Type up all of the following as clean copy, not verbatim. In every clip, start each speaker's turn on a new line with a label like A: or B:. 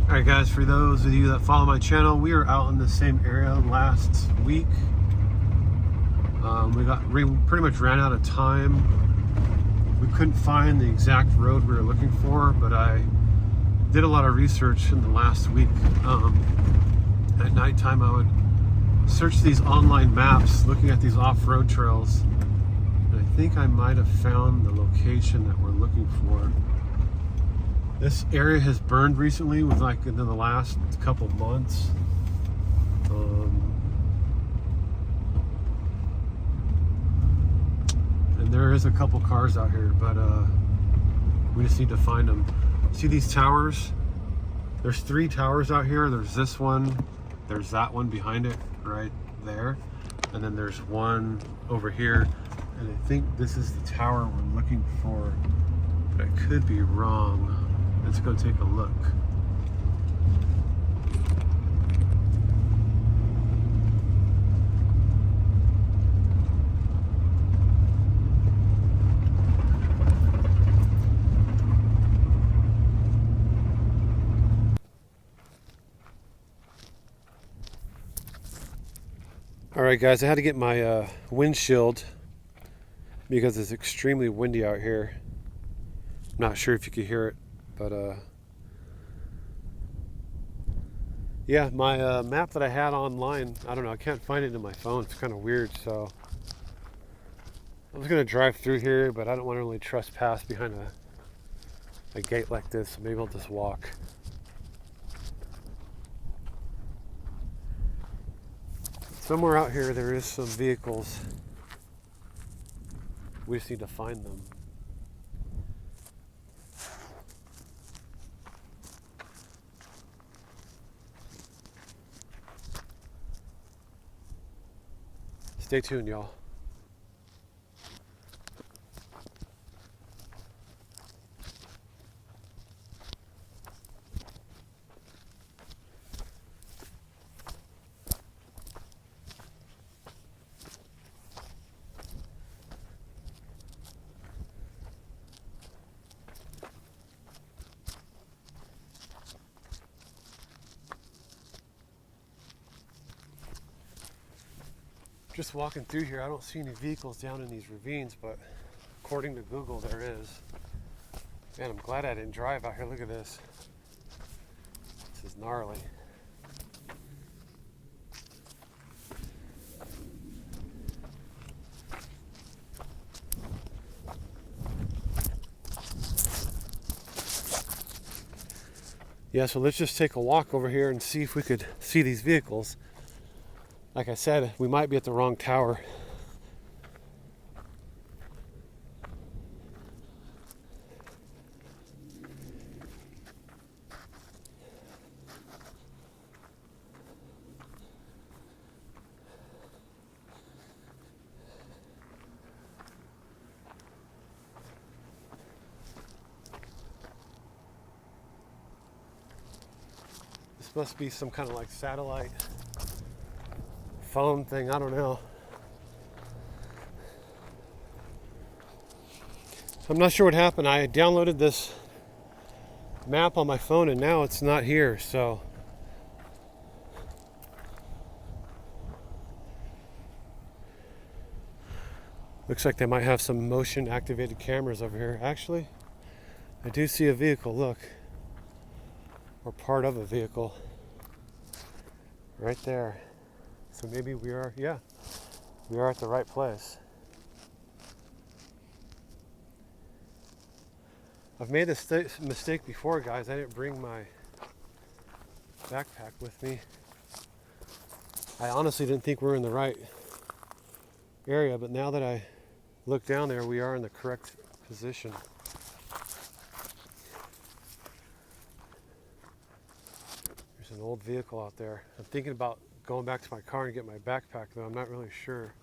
A: Alright guys, for those of you that follow my channel, we were out in the same area last week. We pretty much ran out of time. We couldn't find the exact road we were looking for, but I did a lot of research in the last week. At nighttime I would search these online maps looking at these off-road trails, and I think I might have found the location that we're looking for. This area has burned recently, with like in the last couple months. And there is a couple cars out here, but we just need to find them. See these towers? There's 3 towers out here. There's this one, there's that one behind it right there, and then there's one over here, and I think this is the tower we're looking for, but I could be wrong. Let's go take a look. Alright guys, I had to get my windshield because it's extremely windy out here. I'm not sure if you could hear it, but yeah, my map that I had online, I don't know, I can't find it in my phone. It's kind of weird, so I was going to drive through here, but I don't want to really trespass behind a gate like this, so maybe I'll just walk. Somewhere out here there is some vehicles. We just need to find them. Stay tuned, y'all. Just walking through here, I don't see any vehicles down in these ravines, but according to Google there is. Man, I'm glad I didn't drive out here. Look at this. This is gnarly. Yeah, so let's just take a walk over here and see if we could see these vehicles. Like I said, we might be at the wrong tower. This must be some kind of like satellite phone thing, I don't know. I'm not sure what happened. I downloaded this map on my phone and now it's not here, so looks like they might have some motion activated cameras over here. Actually, I do see a vehicle, look, or part of a vehicle right there. So maybe we are, yeah, we are at the right place. I've made this mistake before, guys. I didn't bring my backpack with me. I honestly didn't think we were in the right area, but now that I look down there, we are in the correct position. There's an old vehicle out there. I'm thinking about going back to my car and get my backpack, though I'm not really sure.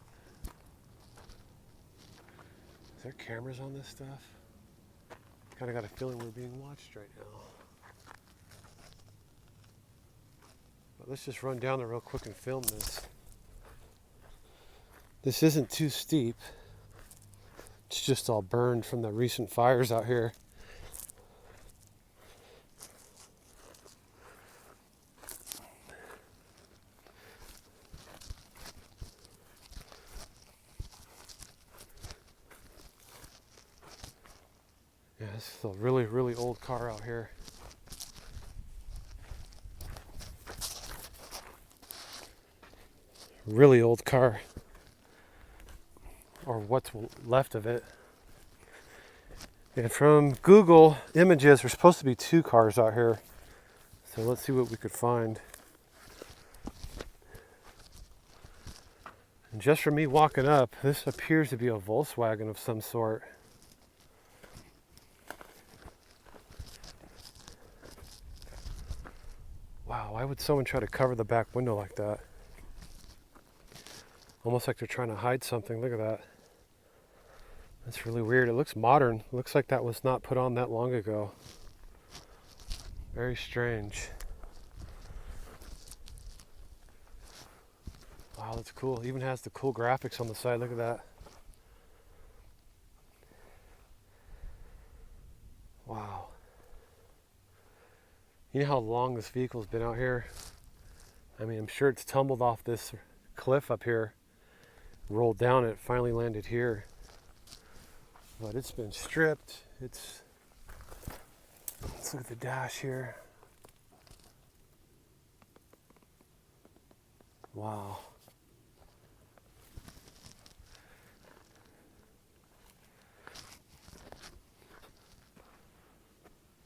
A: Is there cameras on this stuff? Kind of got a feeling we're being watched right now. But let's just run down there real quick and film this. This isn't too steep. It's just all burned from the recent fires out here. This is a really, really old car out here. Really old car. Or what's left of it. And from Google Images, there's supposed to be 2 cars out here. So let's see what we could find. And just from me walking up, this appears to be a Volkswagen of some sort. Wow, why would someone try to cover the back window like that? Almost like they're trying to hide something. Look at that. That's really weird. It looks modern. It looks like that was not put on that long ago. Very strange. Wow, that's cool. It even has the cool graphics on the side. Look at that. Wow. You know how long this vehicle's been out here? I mean, I'm sure it's tumbled off this cliff up here, rolled down, it finally landed here. But it's been stripped. Let's look at the dash here. Wow.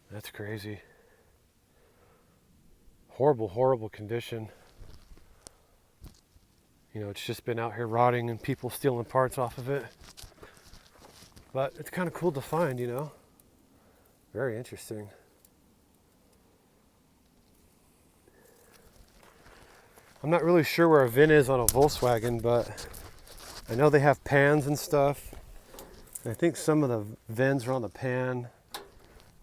A: That's crazy. Horrible, horrible condition. You know, it's just been out here rotting and people stealing parts off of it. But it's kind of cool to find, you know. Very interesting. I'm not really sure where a VIN is on a Volkswagen, but I know they have pans and stuff. I think some of the VINs are on the pan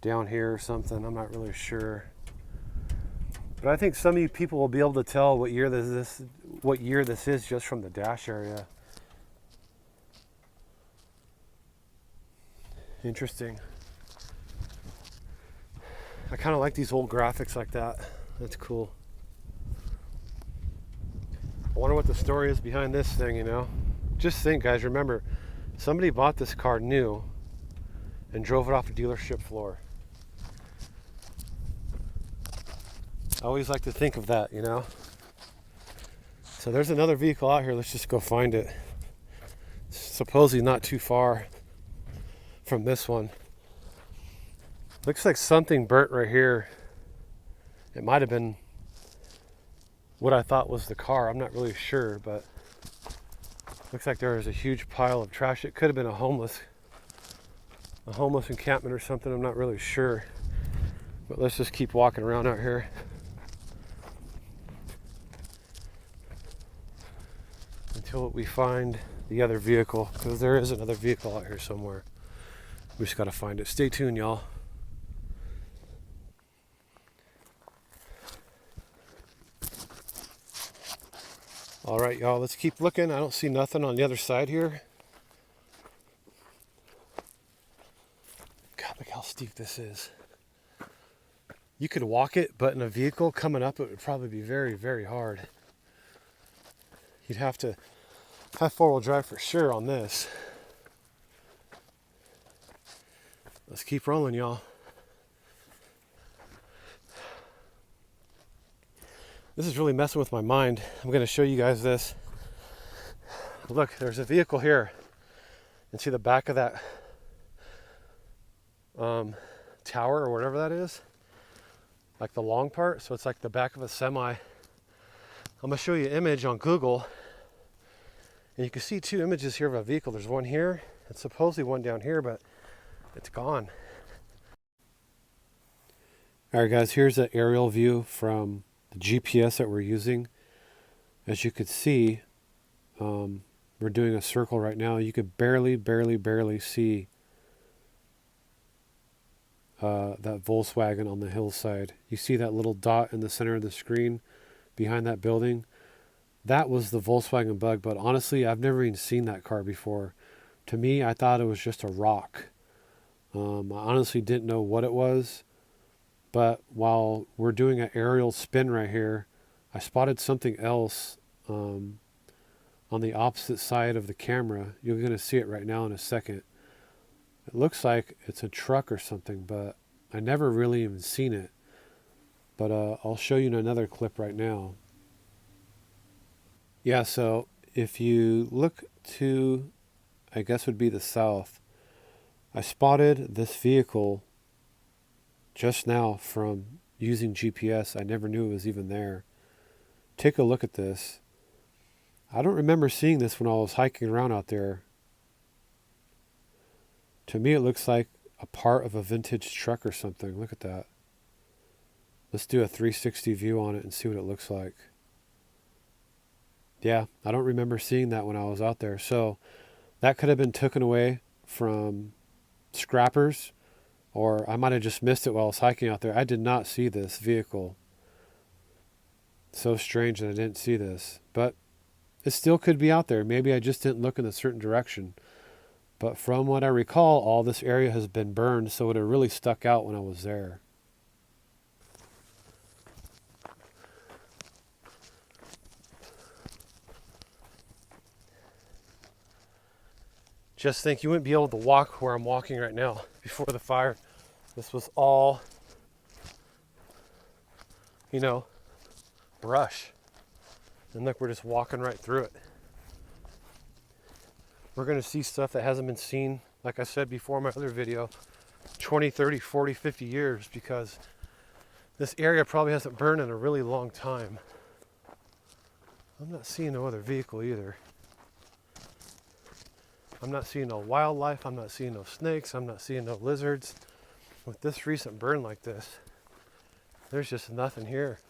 A: down here or something. I'm not really sure. But I think some of you people will be able to tell what year this is just from the dash area. Interesting. I kind of like these old graphics like that. That's cool. I wonder what the story is behind this thing, you know? Just think, guys, remember, somebody bought this car new and drove it off a dealership floor. I always like to think of that, you know? So there's another vehicle out here. Let's just go find it. It's supposedly not too far from this one. Looks like something burnt right here. It might have been what I thought was the car. I'm not really sure, but looks like there is a huge pile of trash. It could have been a homeless encampment or something. I'm not really sure. But let's just keep walking around out here. Until we find the other vehicle, because there is another vehicle out here somewhere. We just got to find it. Stay tuned, y'all. All right, y'all, let's keep looking. I don't see nothing on the other side here. God, look how steep this is. You could walk it, but in a vehicle coming up, it would probably be very, very hard. You'd have to have four-wheel drive for sure on this. Let's keep rolling, y'all. This is really messing with my mind. I'm going to show you guys this. Look, there's a vehicle here. And see the back of that tower or whatever that is? Like the long part. So it's like the back of a semi. I'm going to show you an image on Google. And you can see two images here of a vehicle. There's one here and supposedly one down here, but it's gone. All right, guys, here's an aerial view from the GPS that we're using. As you could see, we're doing a circle right now. You could barely see that Volkswagen on the hillside. You see that little dot in the center of the screen behind that building? That was the Volkswagen Bug, but honestly, I've never even seen that car before. To me, I thought it was just a rock. I honestly didn't know what it was, but while we're doing an aerial spin right here, I spotted something else on the opposite side of the camera. You're going to see it right now in a second. It looks like it's a truck or something, but I never really even seen it. But I'll show you in another clip right now. Yeah, so if you look to, I guess would be the south, I spotted this vehicle just now from using GPS. I never knew it was even there. Take a look at this. I don't remember seeing this when I was hiking around out there. To me, it looks like a part of a vintage truck or something. Look at that. Let's do a 360 view on it and see what it looks like. Yeah, I don't remember seeing that when I was out there. So that could have been taken away from scrappers, or I might have just missed it while I was hiking out there. I did not see this vehicle. So strange that I didn't see this. But it still could be out there. Maybe I just didn't look in a certain direction. But from what I recall, all this area has been burned, so it would have really stuck out when I was there. Just think you wouldn't be able to walk where I'm walking right now before the fire. This was all, brush. And look, we're just walking right through it. We're going to see stuff that hasn't been seen, like I said before in my other video, 20, 30, 40, 50 years, because this area probably hasn't burned in a really long time. I'm not seeing no other vehicle either. I'm not seeing no wildlife. I'm not seeing no snakes. I'm not seeing no lizards. With this recent burn like this, there's just nothing here.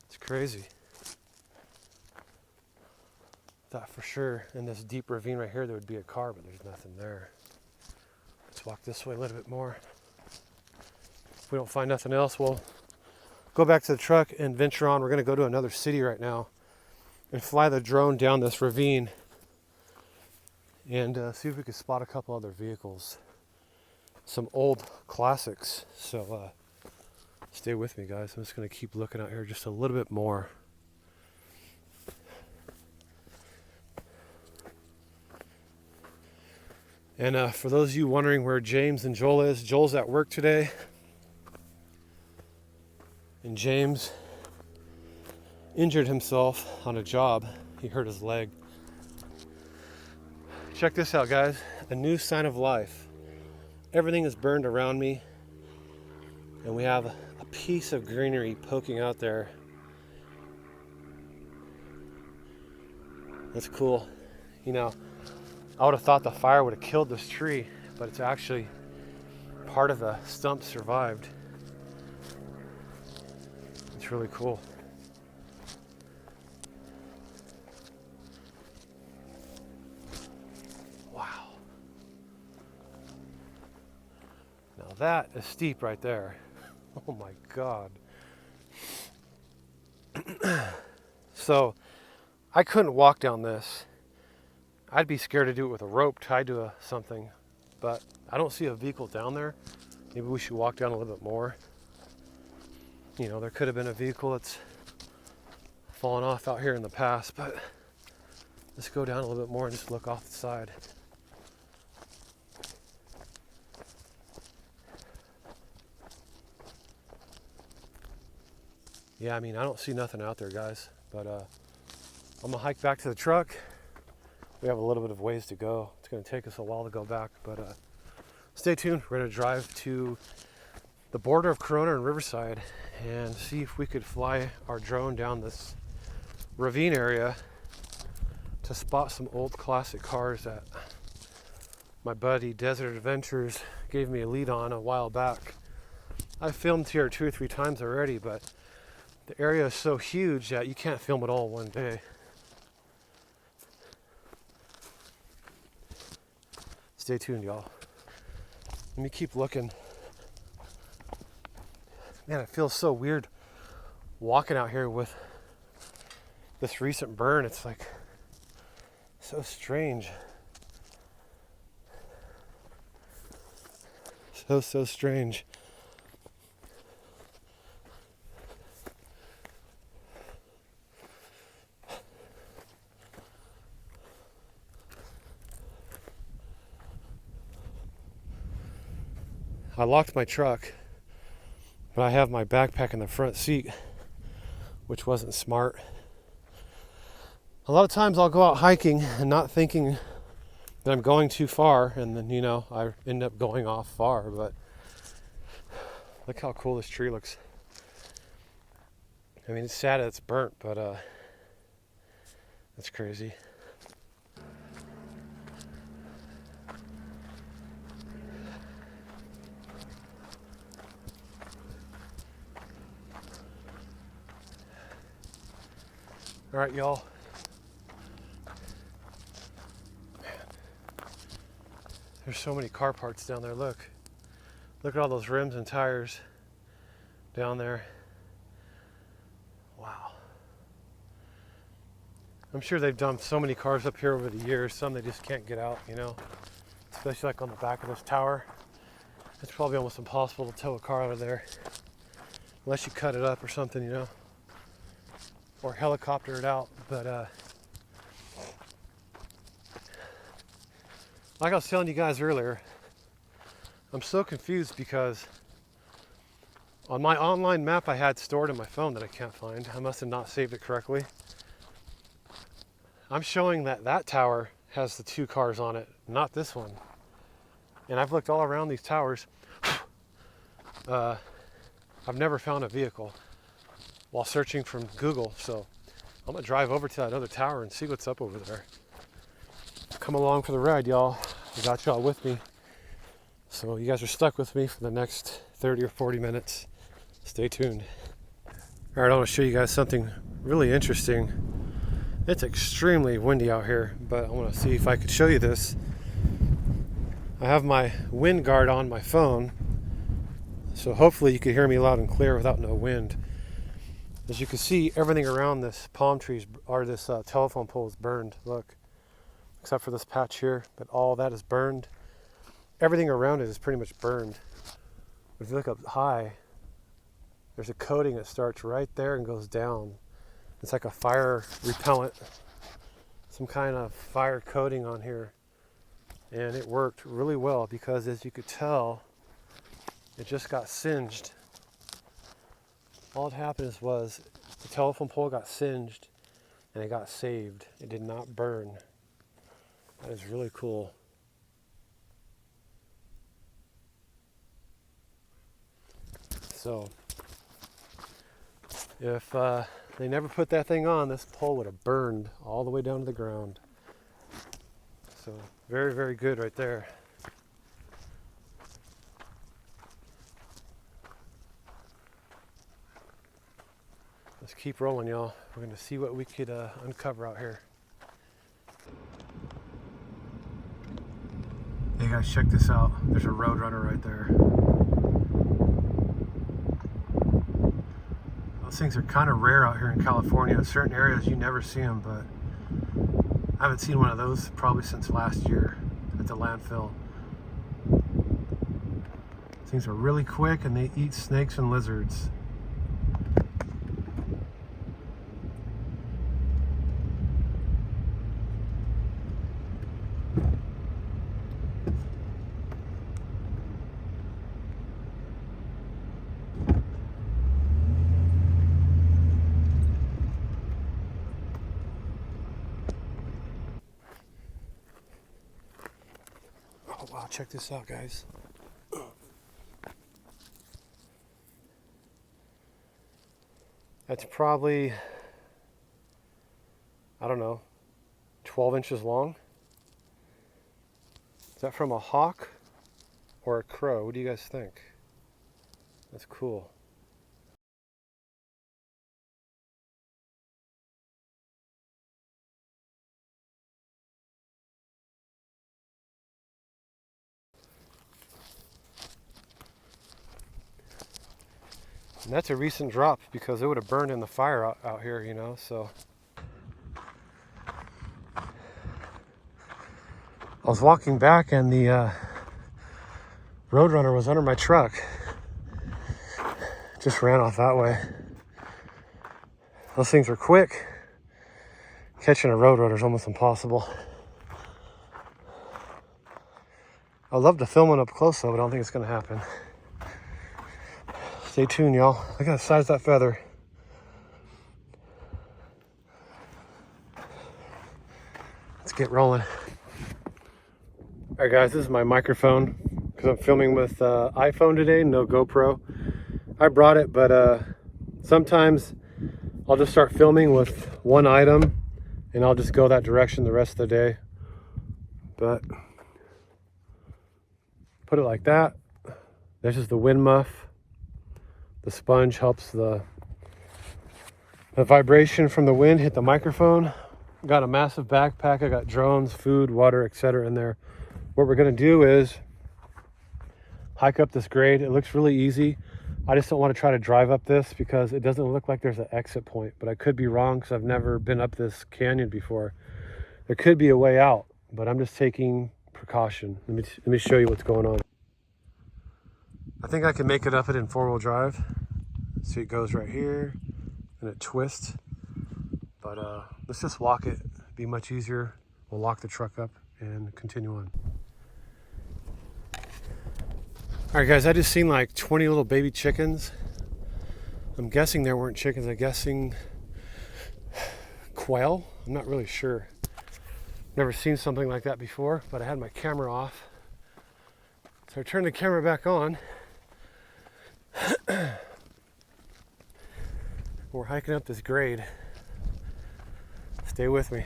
A: It's crazy. Thought for sure in this deep ravine right here there would be a car, but there's nothing there. Let's walk this way a little bit more. If we don't find nothing else, we'll go back to the truck and venture on. We're going to go to another city right now and fly the drone down this ravine and see if we can spot a couple other vehicles. Some old classics. So stay with me, guys. I'm just going to keep looking out here just a little bit more. And for those of you wondering where James and Joel is, Joel's at work today. And James injured himself on a job. He hurt his leg. Check this out, guys. A new sign of life. Everything is burned around me. And we have a piece of greenery poking out there. That's cool. I would have thought the fire would have killed this tree, but it's actually part of the stump survived. It's really cool. Wow. Now that is steep right there. Oh my God. So I couldn't walk down this. I'd be scared to do it with a rope tied to something, but I don't see a vehicle down there. Maybe we should walk down a little bit more. There could have been a vehicle that's fallen off out here in the past, but let's go down a little bit more and just look off the side. Yeah, I don't see nothing out there, guys, but I'm gonna hike back to the truck. We have a little bit of ways to go. It's going to take us a while to go back, but stay tuned. We're going to drive to the border of Corona and Riverside and see if we could fly our drone down this ravine area to spot some old classic cars that my buddy Desert Adventures gave me a lead on a while back. I've filmed here 2 or 3 times already, but the area is so huge that you can't film it all one day. Stay tuned, y'all. Let me keep looking. Man, it feels so weird walking out here with this recent burn. It's like so strange. So strange. I locked my truck, but I have my backpack in the front seat, which wasn't smart. A lot of times I'll go out hiking and not thinking that I'm going too far, and then, I end up going off far, but look how cool this tree looks. I mean, it's sad that it's burnt, but that's crazy. All right, y'all. There's so many car parts down there. Look at all those rims and tires down there. Wow. I'm sure they've dumped so many cars up here over the years. Some they just can't get out, especially like on the back of this tower. It's probably almost impossible to tow a car out of there unless you cut it up or something, or helicopter it out. But like I was telling you guys earlier, I'm so confused because on my online map I had stored in my phone that I can't find. I must have not saved it correctly. I'm showing that tower has the 2 cars on it, not this one. And I've looked all around these towers. I've never found a vehicle while searching from Google, so I'm gonna drive over to that other tower and see what's up over there. Come along for the ride, y'all. I got y'all with me. So you guys are stuck with me for the next 30 or 40 minutes. Stay tuned. All right, I want to show you guys something really interesting. It's extremely windy out here, but I want to see if I could show you this. I have my wind guard on my phone, so hopefully you can hear me loud and clear without no wind. As you can see, everything around this palm trees or this telephone pole is burned. Look, except for this patch here, but all that is burned. Everything around it is pretty much burned. If you look up high, there's a coating that starts right there and goes down. It's like a fire repellent, some kind of fire coating on here. And it worked really well because, as you could tell, it just got singed. All that happened was the telephone pole got singed and it got saved. It did not burn. That is really cool. So, if they never put that thing on, this pole would have burned all the way down to the ground. So, very, very good right there. Let's keep rolling, y'all. We're going to see what we could uncover out here. Hey guys, check this out. There's a roadrunner right there. Those things are kind of rare out here in California. In certain areas you never see them, but I haven't seen one of those probably since last year at the landfill. Things are really quick and they eat snakes and lizards. Oh wow, check this out, guys. That's probably, I don't know, 12 inches long. Is that from a hawk or a crow? What do you guys think? That's cool. And that's a recent drop because it would have burned in the fire out here, you know, so. I was walking back and the roadrunner was under my truck. Just ran off that way. Those things are quick. Catching a roadrunner is almost impossible. I'd love to film it up close though, but I don't think it's going to happen. Stay tuned, y'all. I gotta size that feather. Let's get rolling. All right, guys, this is my microphone because I'm filming with iPhone today, no GoPro. I brought it, but sometimes I'll just start filming with one item and I'll just go that direction the rest of the day. But put it like that. This is the wind muff. The sponge helps the vibration from the wind hit the microphone. Got a massive backpack. I got drones, food, water, etc. in there. What we're gonna do is hike up this grade. It looks really easy. I just don't want to try to drive up this because it doesn't look like there's an exit point, but I could be wrong because I've never been up this canyon before. There could be a way out, but I'm just taking precaution. Let me show you what's going on. I think I can make it up it in 4-wheel drive. See, it goes right here and it twists. But let's just walk it. It'd be much easier. We'll lock the truck up and continue on. All right, guys, I just seen like 20 little baby chickens. I'm guessing there weren't chickens. I'm guessing quail. I'm not really sure. Never seen something like that before, but I had my camera off. So I turned the camera back on. We're hiking up this grade. Stay with me.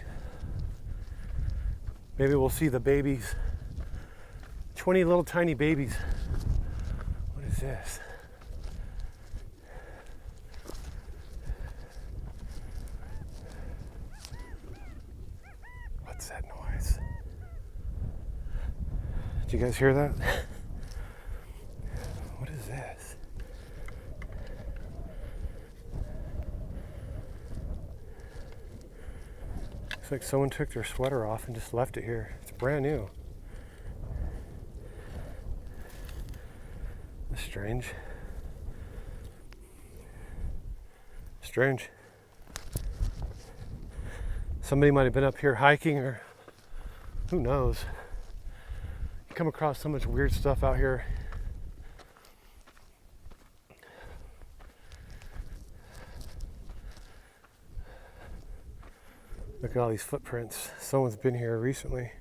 A: Maybe we'll see the babies. 20 little tiny babies. What is this? What's that noise? Did you guys hear that? What is this? Looks like someone took their sweater off and just left it here. It's brand new. That's strange. Strange. Somebody might have been up here hiking, or who knows. You come across so much weird stuff out here. Look at all these footprints. Someone's been here recently.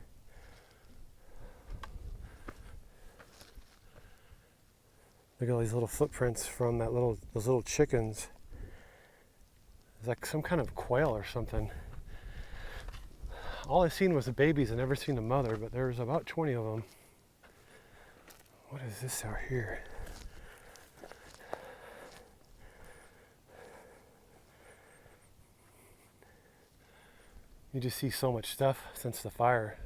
A: Look at all these little footprints from those little chickens. It's like some kind of quail or something. All I seen was the babies. I never seen the mother, but there's about 20 of them. What is this out here? You just see so much stuff since the fire.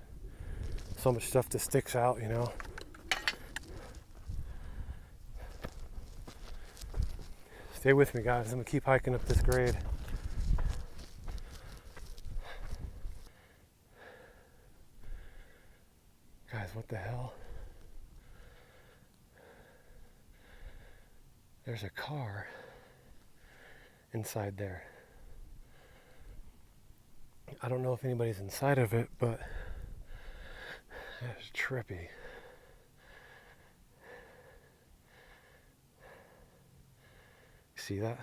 A: So much stuff that sticks out, you know. Stay with me, guys. I'm gonna keep hiking up this grade. Guys, what the hell? There's a car inside there. I don't know if anybody's inside of it, but that's trippy. See that?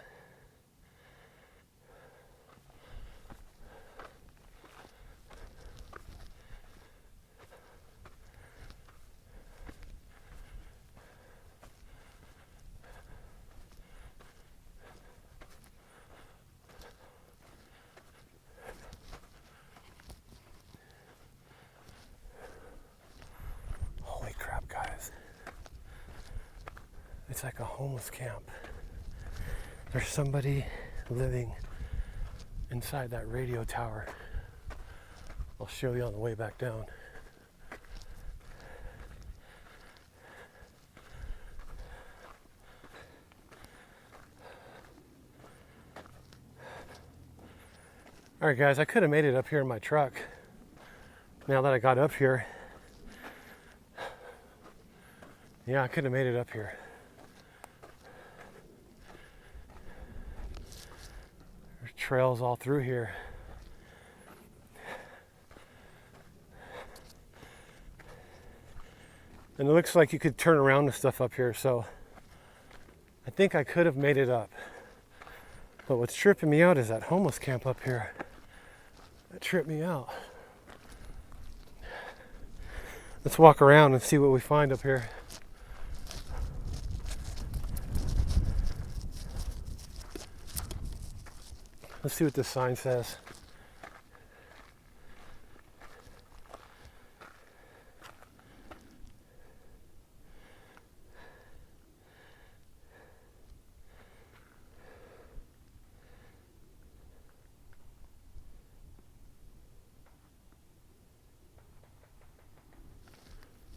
A: Holy crap, guys. It's like a homeless camp. There's somebody living inside that radio tower. I'll show you on the way back down. All right, guys, I could have made it up here in my truck. Now that I got up here. Yeah, I could have made it up here. There's trails all through here. And it looks like you could turn around and stuff up here, so think I could have made it up. But what's tripping me out is that homeless camp up here. That tripped me out. Let's walk around and see what we find up here. Let's see what this sign says.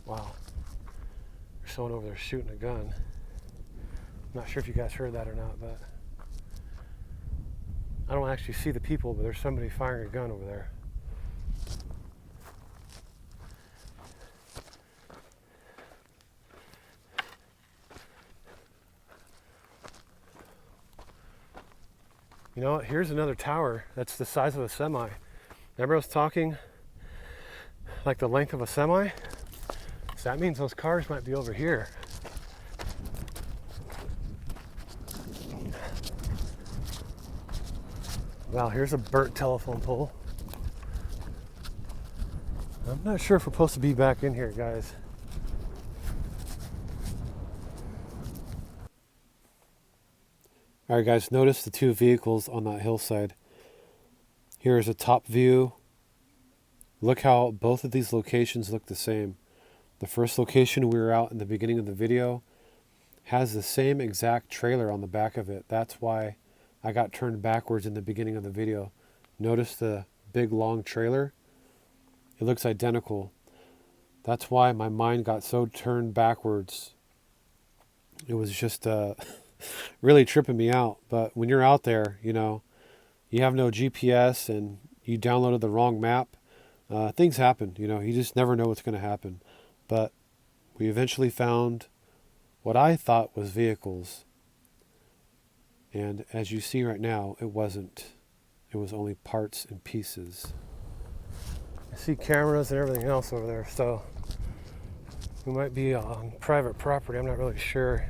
A: Wow. There's someone over there shooting a gun. I'm not sure if you guys heard that or not, but I don't actually see the people, but there's somebody firing a gun over there. You know what? Here's another tower that's the size of a semi. Remember I was talking like the length of a semi? So that means those cars might be over here. Wow, here's a burnt telephone pole. I'm not sure if we're supposed to be back in here, guys. Alright guys, notice the two vehicles on that hillside. Here is a top view. Look how both of these locations look the same. The first location we were out in the beginning of the video has the same exact trailer on the back of it. That's why I got turned backwards in the beginning of the video. Notice the big long trailer? It looks identical. That's why my mind got so turned backwards. It was just really tripping me out. But when you're out there, you know, you have no GPS and you downloaded the wrong map, things happen. You know, you just never know what's going to happen. But we eventually found what I thought was vehicles. And as you see right now, it wasn't. It was only parts and pieces. I see cameras and everything else over there, so we might be on private property. I'm not really sure.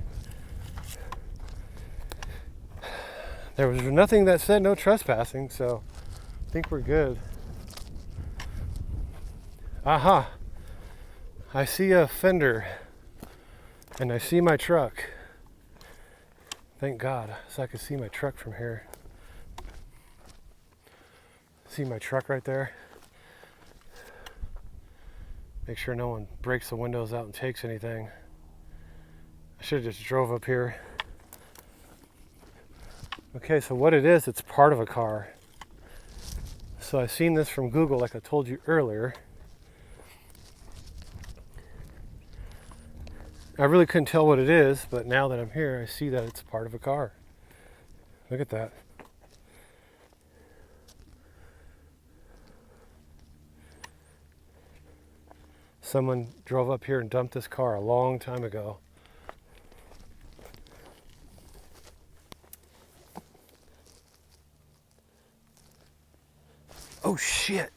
A: There was nothing that said no trespassing, so I think we're good. Aha! I see a fender, and I see my truck. Thank God, so I can see my truck from here. See my truck right there? Make sure no one breaks the windows out and takes anything. I should have just drove up here. Okay, so what it is, it's part of a car. So I've seen this from Google like I told you earlier. I really couldn't tell what it is, but now that I'm here, I see that it's part of a car. Look at that. Someone drove up here and dumped this car a long time ago. Oh shit!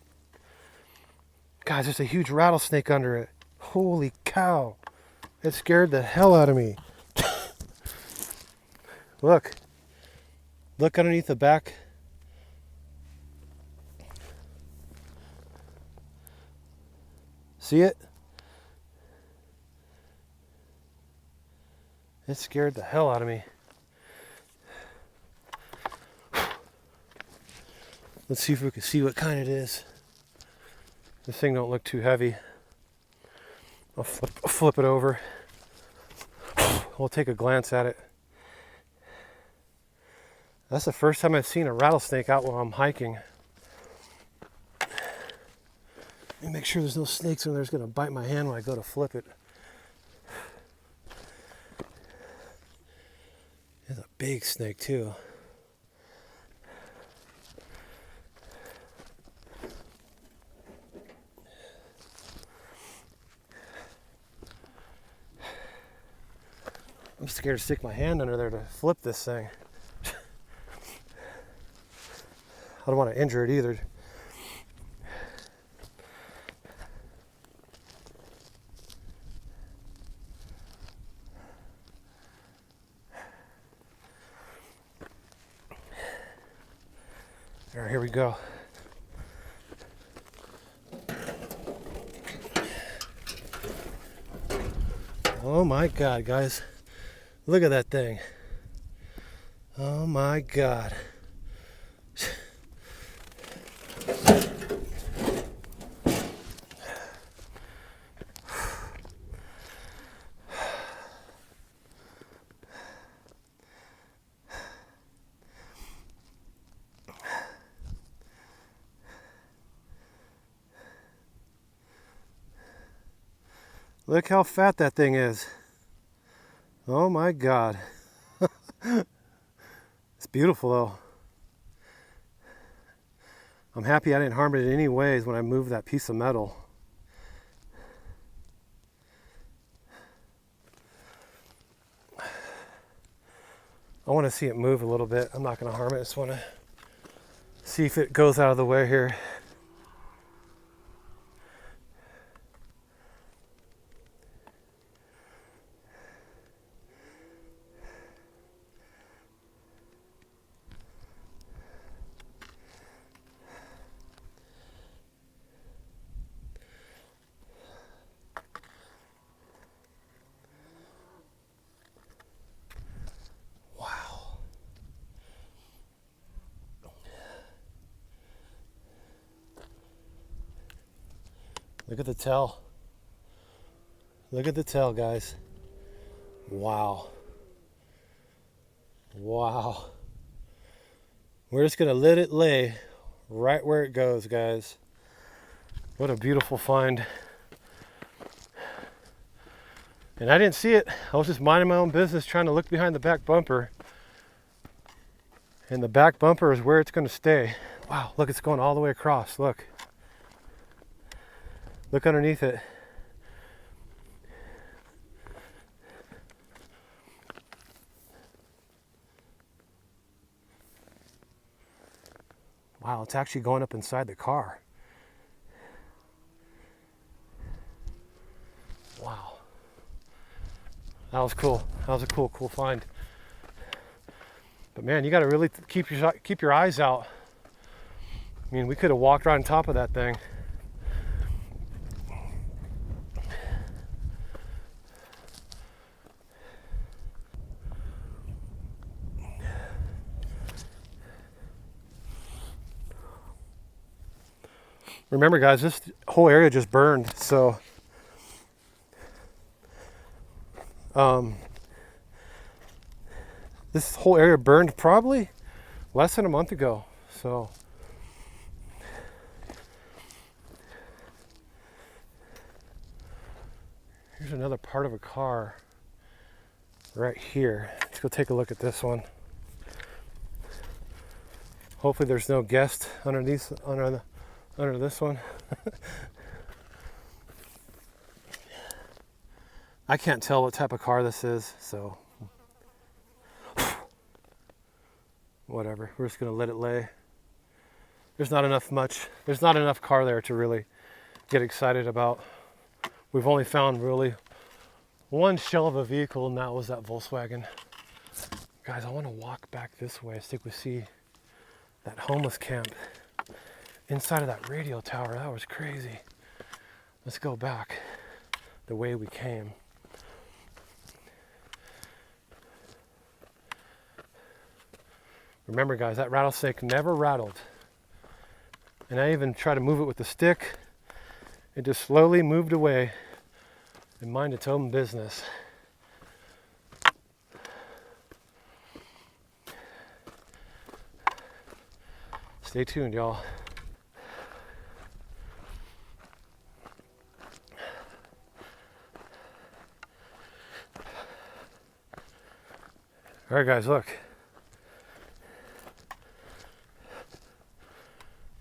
A: Guys, there's a huge rattlesnake under it. Holy cow! It scared the hell out of me. Look. Look underneath the back. See it? It scared the hell out of me. Let's see if we can see what kind it is. This thing don't look too heavy. I'll flip it over. We'll take a glance at it. That's the first time I've seen a rattlesnake out while I'm hiking. Let me make sure there's no snakes in there that's going to bite my hand when I go to flip it. It's a big snake too. I'm scared to stick my hand under there to flip this thing. I don't want to injure it either. All right, here we go. Oh my God, guys. Look at that thing. Oh my God. Look how fat that thing is. Oh my God. It's beautiful though. I'm happy I didn't harm it in any ways when I moved that piece of metal. I want to see it move a little bit. I'm not going to harm it. I just want to see if it goes out of the way here. Look at the tail. Look at the tail, guys. Wow. Wow. We're just gonna let it lay right where it goes, guys. What a beautiful find. And I didn't see it. I was just minding my own business trying to look behind the back bumper. And the back bumper is where it's gonna stay. Wow, look, it's going all the way across. Look. Look underneath it. Wow, it's actually going up inside the car. Wow. That was cool. That was a cool find. But man, you got to really keep your eyes out. I mean, we could have walked right on top of that thing. Remember, guys, this whole area just burned, so this whole area burned probably less than a month ago. So here's another part of a car right here. Let's go take a look at this one. Hopefully there's no guest under this one. I can't tell what type of car this is, so whatever. We're just gonna let it lay. There's not enough car there to really get excited about. We've only found really one shell of a vehicle, and that was that Volkswagen. Guys, I want to walk back this way. I think we see that homeless camp inside of that radio tower. That was crazy. Let's go back the way we came. Remember, guys, that rattlesnake never rattled. And I even tried to move it with the stick. It just slowly moved away and minded its own business. Stay tuned, y'all. All right, guys, look.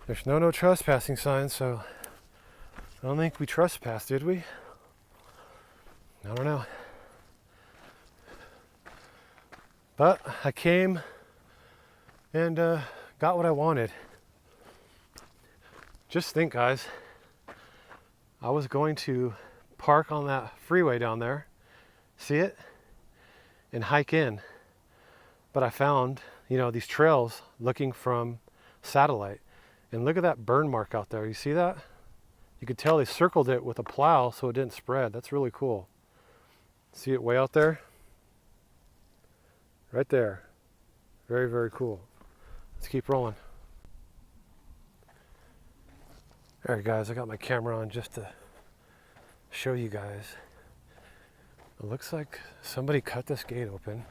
A: There's no trespassing signs, so I don't think we trespassed, did we? I don't know. But I came and got what I wanted. Just think, guys, I was going to park on that freeway down there, see it, and hike in. But I found, these trails looking from satellite. And look at that burn mark out there. You see that? You could tell they circled it with a plow so it didn't spread. That's really cool. See it way out there? Right there. Very, very cool. Let's keep rolling. All right, guys, I got my camera on just to show you guys. It looks like somebody cut this gate open,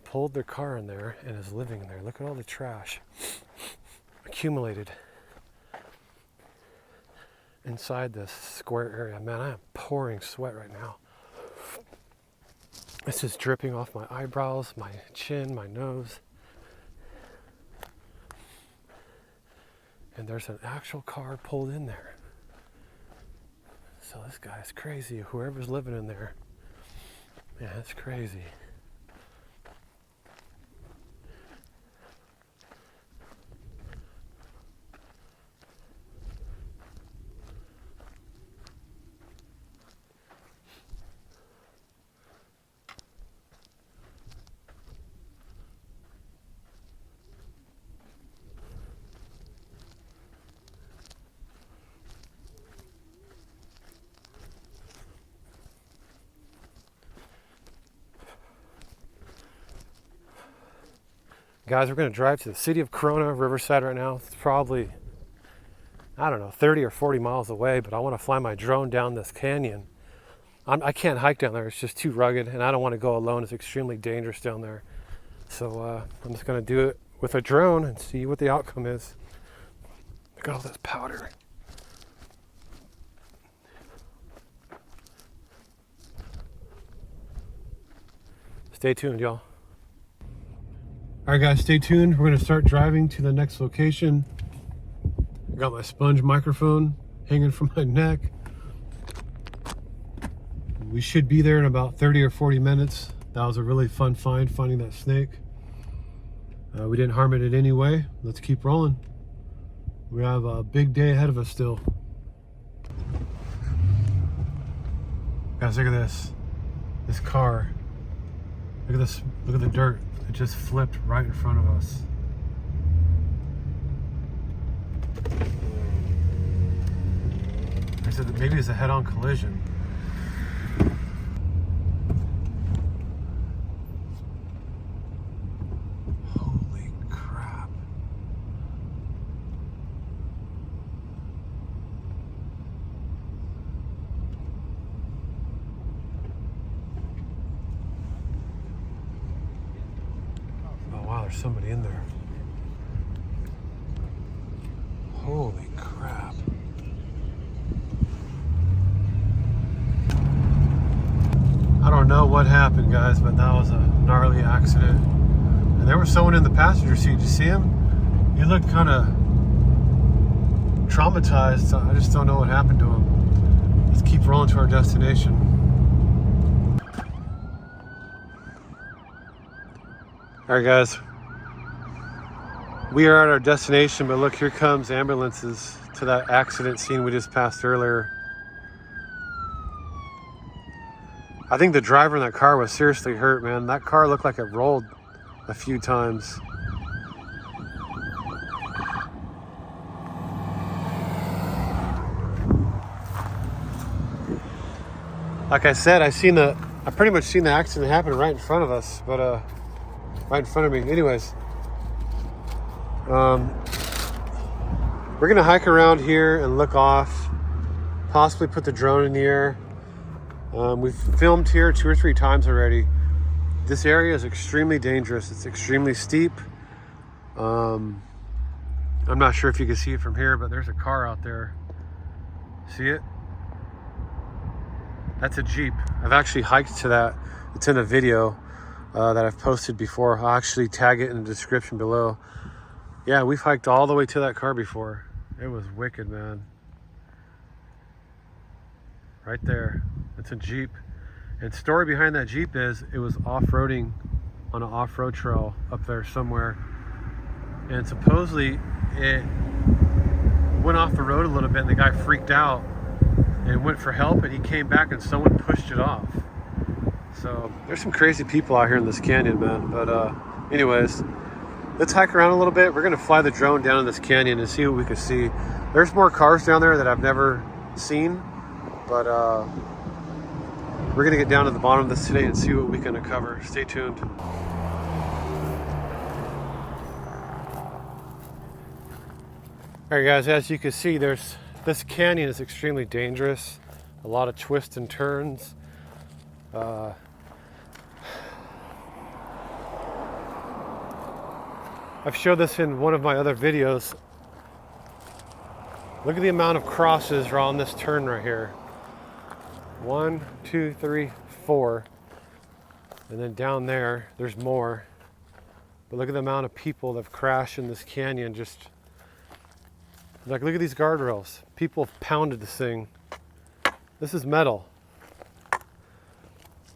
A: pulled their car in there, and is living in there. Look at all the trash accumulated inside this square area. Man, I am pouring sweat right now. This is dripping off my eyebrows, my chin, my nose. And there's an actual car pulled in there. So this guy's crazy. Whoever's living in there, yeah, that's crazy. Guys, we're going to drive to the city of Corona, Riverside right now. It's probably, I don't know, 30 or 40 miles away, but I want to fly my drone down this canyon. I can't hike down there. It's just too rugged, and I don't want to go alone. It's extremely dangerous down there. So I'm just going to do it with a drone and see what the outcome is. Look at all this powder. Stay tuned, y'all. All right, guys, stay tuned. We're going to start driving to the next location. I got my sponge microphone hanging from my neck. We should be there in about 30 or 40 minutes. That was a really fun find, finding that snake. We didn't harm it in any way. Let's keep rolling. We have a big day ahead of us still. Guys, look at this. This car. Look at this. Look at the dirt. It just flipped right in front of us. I said that maybe it's a head-on collision. Holy crap. Wow, there's somebody in there. Holy crap. I don't know what happened, guys, but that was a gnarly accident. And there was someone in the passenger seat. Did you see him? He looked kind of traumatized. I just don't know what happened to him. Let's keep rolling to our destination. All right, guys, we are at our destination, but look, here comes ambulances to that accident scene we just passed earlier. I think the driver in that car was seriously hurt, man. That car looked like it rolled a few times. Like I said, I pretty much seen the accident happen right in front of us, but right in front of me. Anyways, we're gonna hike around here and look off, possibly put the drone in the air. We've filmed here 2 or 3 times already. This area is extremely dangerous. It's extremely steep. I'm not sure if you can see it from here, but there's a car out there. See it? That's a Jeep. I've actually hiked to that. It's in a video that I've posted before. I'll actually tag it in the description below. Yeah, we've hiked all the way to that car before. It was wicked, man. Right there. It's a Jeep. And the story behind that Jeep is it was off-roading on an off-road trail up there somewhere. And supposedly it went off the road a little bit and the guy freaked out and went for help, and he came back and someone pushed it off. So there's some crazy people out here in this canyon, man. But anyways, Let's hike around a little bit. We're gonna fly the drone down in this canyon and see what we can see. There's more cars down there that I've never seen, but we're gonna get down to the bottom of this today and see what we can uncover. Stay tuned. All right, guys, as you can see, this canyon is extremely dangerous. A lot of twists and turns. I've showed this in one of my other videos. Look at the amount of crosses are on this turn right here. 1, 2, 3, 4. And then down there, there's more. But look at the amount of people that have crashed in this canyon. Just like, look at these guardrails. People have pounded this thing. This is metal.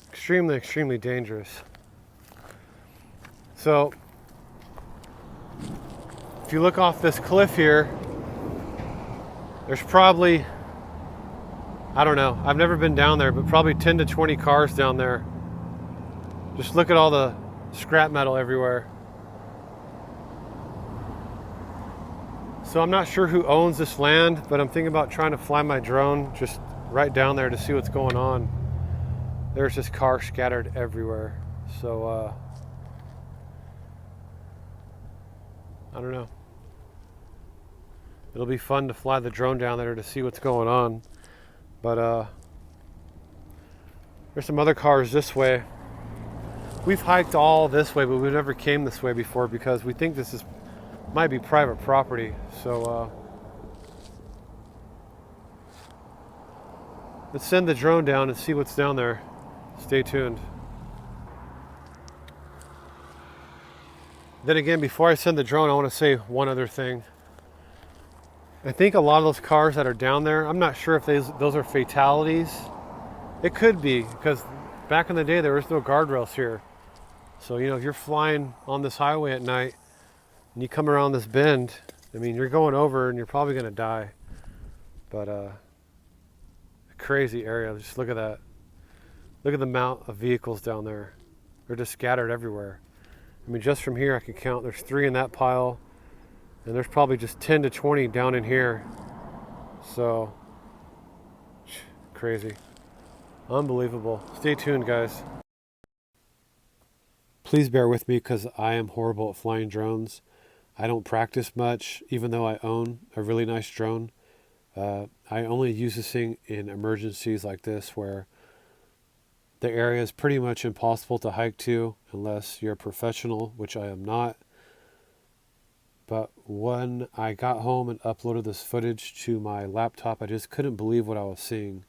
A: Extremely, extremely dangerous. So, if you look off this cliff here, there's probably, I don't know, I've never been down there, but probably 10 to 20 cars down there. Just look at all the scrap metal everywhere. So I'm not sure who owns this land, but I'm thinking about trying to fly my drone just right down there to see what's going on. There's just cars scattered everywhere. So, I don't know. It'll be fun to fly the drone down there to see what's going on. But there's some other cars this way. We've hiked all this way, but we never came this way before because we think this might be private property. So let's send the drone down and see what's down there. Stay tuned. Then again, before I send the drone, I want to say one other thing. I think a lot of those cars that are down there, I'm not sure if those are fatalities. It could be, because back in the day there was no guardrails here. So, you know, if you're flying on this highway at night and you come around this bend, I mean, you're going over and you're probably going to die. But a crazy area. Just look at that. Look at the amount of vehicles down there. They're just scattered everywhere. I mean, just from here I can count, there's 3 in that pile. And there's probably just 10 to 20 down in here. So, crazy. Unbelievable. Stay tuned, guys. Please bear with me because I am horrible at flying drones. I don't practice much, even though I own a really nice drone. I only use this thing in emergencies like this where the area is pretty much impossible to hike to unless you're a professional, which I am not. But when I got home and uploaded this footage to my laptop, I just couldn't believe what I was seeing.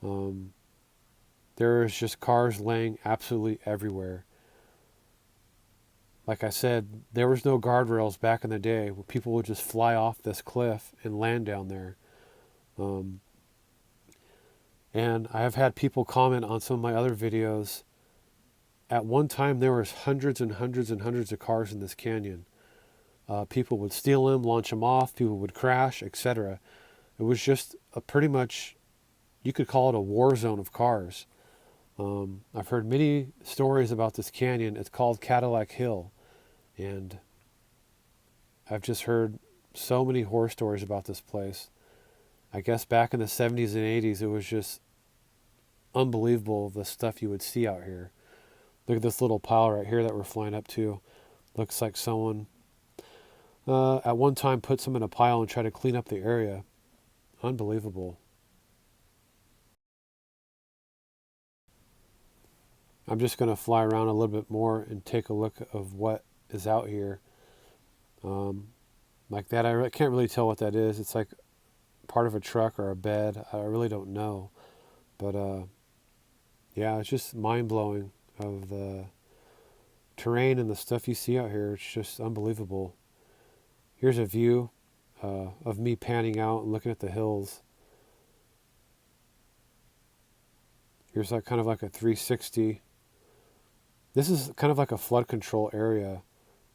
A: There was just cars laying absolutely everywhere. Like I said, there was no guardrails back in the day where people would just fly off this cliff and land down there. And I have had people comment on some of my other videos. At one time, there was hundreds and hundreds and hundreds of cars in this canyon. People would steal them, launch them off, people would crash, etc. It was just pretty much, you could call it a war zone of cars. I've heard many stories about this canyon. It's called Cadillac Hill. And I've just heard so many horror stories about this place. I guess back in the 70s and 80s, it was just unbelievable the stuff you would see out here. Look at this little pile right here that we're flying up to. Looks like someone at one time put some in a pile and tried to clean up the area. Unbelievable. I'm just going to fly around a little bit more and take a look of what is out here. Like that, I can't really tell what that is. It's like part of a truck or a bed. I really don't know. But yeah, it's just mind-blowing of the terrain and the stuff you see out here. It's just unbelievable. Here's a view of me panning out and looking at the hills. Here's like kind of like a 360. This is kind of like a flood control area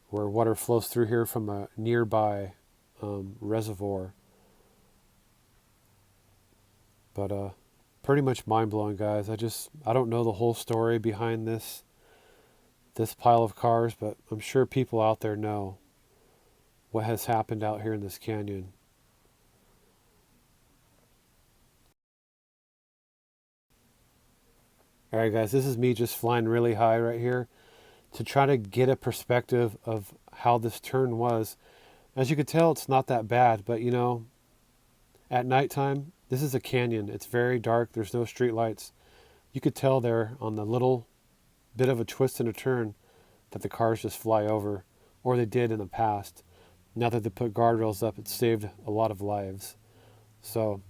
A: where water flows through here from a nearby reservoir. But pretty much mind-blowing, guys. I don't know the whole story behind this this pile of cars, but I'm sure people out there know what has happened out here in this canyon. Alright guys, this is me just flying really high right here to try to get a perspective of how this turn was. As you can tell, it's not that bad, but you know, at nighttime, this is a canyon. It's very dark. There's no street lights. You could tell there on the little bit of a twist and a turn that the cars just fly over, or they did in the past. Now that they put guardrails up, it saved a lot of lives. So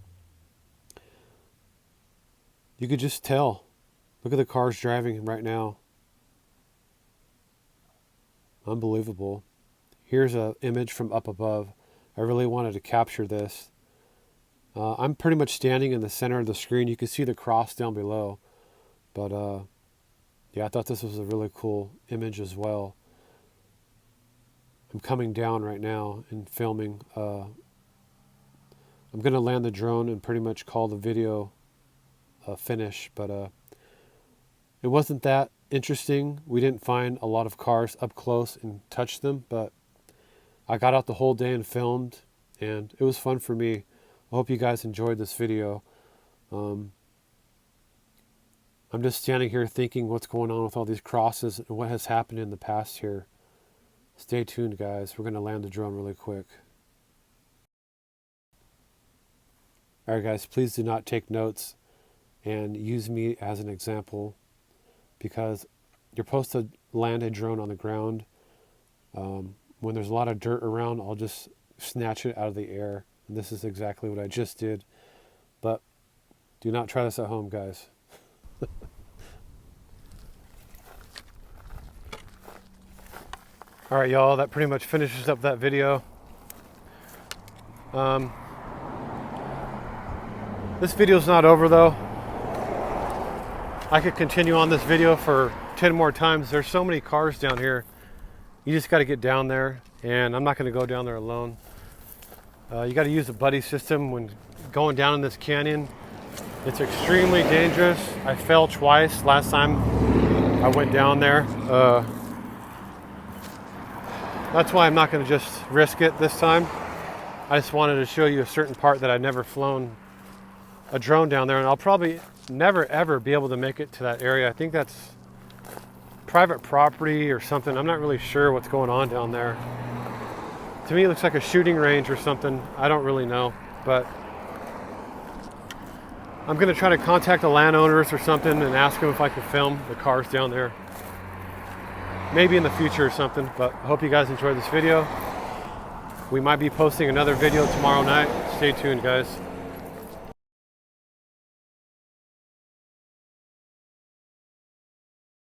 A: you could just tell. Look at the cars driving right now. Unbelievable. Here's an image from up above. I really wanted to capture this. I'm pretty much standing in the center of the screen. You can see the cross down below. But yeah, I thought this was a really cool image as well. I'm coming down right now and filming. I'm going to land the drone and pretty much call the video finish. But it wasn't that interesting. We didn't find a lot of cars up close and touch them. But I got out the whole day and filmed. And it was fun for me. I hope you guys enjoyed this video. I'm just standing here thinking what's going on with all these crosses and what has happened in the past here. Stay tuned, guys. We're going to land the drone really quick. Alright guys, please do not take notes and use me as an example, because you're supposed to land a drone on the ground. When there's a lot of dirt around, I'll just snatch it out of the air. And this is exactly what I just did. But do not try this at home, guys. Alright y'all, that pretty much finishes up that video. This video's not over though. I could continue on this video for 10 more times. There's so many cars down here. You just got to get down there, and I'm not going to go down there alone. You got to use a buddy system when going down in this canyon. It's extremely dangerous. I fell twice last time I went down there. That's why I'm not going to just risk it this time. I just wanted to show you a certain part that I'd never flown a drone down there, and I'll probably never ever be able to make it to that area. I think that's private property or something. I'm not really sure what's going on down there. To me, it looks like a shooting range or something. I don't really know, but I'm going to try to contact the landowners or something and ask them if I can film the cars down there. Maybe in the future or something, but I hope you guys enjoyed this video. We might be posting another video tomorrow night. Stay tuned, guys.